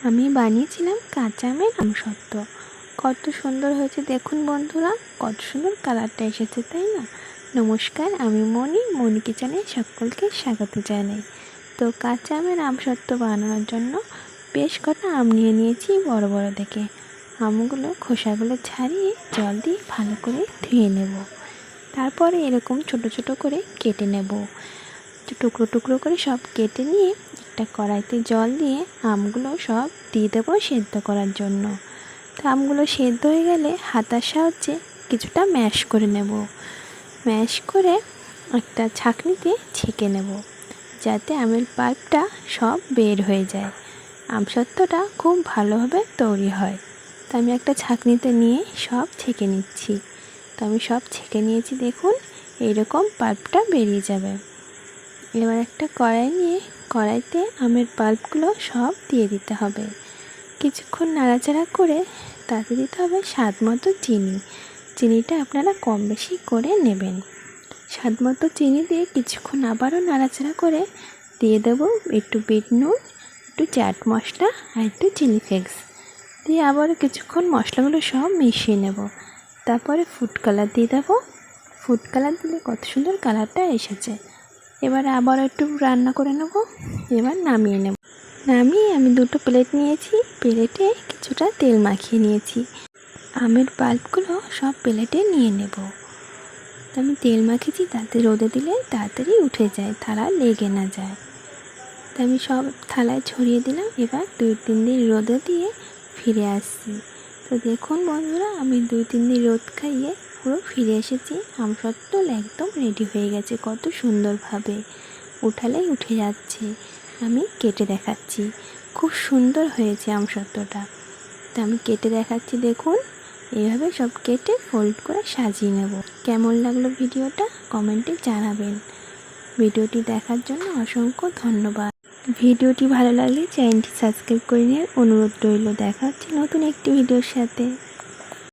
আমি বানিয়েছিলাম কাঁচা আমের আমসত্ত্ব। কত সুন্দর হয়েছে দেখুন বন্ধুরা, কত সুন্দর কালারটা এসেছে, তাই না? নমস্কার, আমি মনি কিচেনে সকলকে স্বাগত জানাই। তো কাঁচা আমের আমসত্ত্ব বানানোর জন্য বেশ কটা আম নিয়ে নিয়েছি বড় বড় দেখে। আমগুলো খোসাগুলো ছাড়িয়ে জল দিয়ে ভালো করে ধুয়ে নেব। তারপরে এরকম ছোট ছোট করে কেটে নেব। টুকরো টুকরো করে সব কেটে নিয়ে একটা কড়াইতে জল দিয়ে আমগুলো সব দিয়ে দেবো সেদ্ধ করার জন্য। তো আমগুলো সেদ্ধ হয়ে গেলে হাতার সাহায্যে কিছুটা ম্যাশ করে নেব। ম্যাশ করে একটা ছাঁকনিতে ছেঁকে নেব, যাতে আমের পাল্পটা সব বের হয়ে যায়, আমসত্ত্বটা খুব ভালোভাবে তৈরি হয়। তো আমি একটা ছাঁকনিতে নিয়ে সব ছেঁকে নিচ্ছি। তো আমি সব ছেঁকে নিয়েছি, দেখুন এইরকম পাল্পটা বেরিয়ে যাবে। এবার একটা কড়াই নিয়ে কড়াইতে আমের পাল্পগুলো সব দিয়ে দিতে হবে। কিছুক্ষণ নাড়াচাড়া করে তাতে দিতে হবে স্বাদ মতো চিনি। চিনিটা আপনারা কম বেশি করে নেবেন। স্বাদ মতো চিনি দিয়ে কিছুক্ষণ আবারও নাড়াচাড়া করে দিয়ে দেবো একটু বিট নুন, একটু চাট মশলা আর একটু চিলি ফ্লেক্স দিয়ে আবারও কিছুক্ষণ মশলাগুলো সব মিশিয়ে নেব। তারপরে ফুড কালার দিয়ে দেবো। ফুড কালার দিলে কত সুন্দর কালারটা এসেছে। এবার আবার একটু রান্না করে নেব। এবার নামিয়ে নেব। নামিয়ে আমি দুটো প্লেট নিয়েছি, প্লেটে কিছুটা তেল মাখিয়ে নিয়েছি। আমের পাল্পগুলো সব প্লেটে নিয়ে নেব। তো আমি তেল মাখিয়েছি, তাতে রোদে দিলে তাড়াতাড়ি উঠে যায়, থালা লেগে না যায়। তো আমি সব থালায় ছড়িয়ে দিলাম। এবার 2-3 দিন রোদে দিয়ে ফিরে আসছি। তো দেখুন বন্ধুরা, আমি 2-3 দিন রোদ খাইয়ে পুরো ফিরে এসেছি। আমসত্ত্ব একদম রেডি হয়ে গেছে, কত সুন্দরভাবে উঠালেই উঠে যাচ্ছে। আমি কেটে দেখাচ্ছি, খুব সুন্দর হয়েছে আমসত্ত্বটা। তো আমি কেটে দেখাচ্ছি, দেখুন এইভাবে সব কেটে ফোল্ড করে সাজিয়ে নেব। কেমন লাগলো ভিডিওটা কমেন্টে জানাবেন। ভিডিওটি দেখার জন্য অসংখ্য ধন্যবাদ। ভিডিওটি ভালো লাগলে চ্যানেলটি সাবস্ক্রাইব করে নেওয়ার অনুরোধ রইল। দেখা হচ্ছে নতুন একটি ভিডিওর সাথে।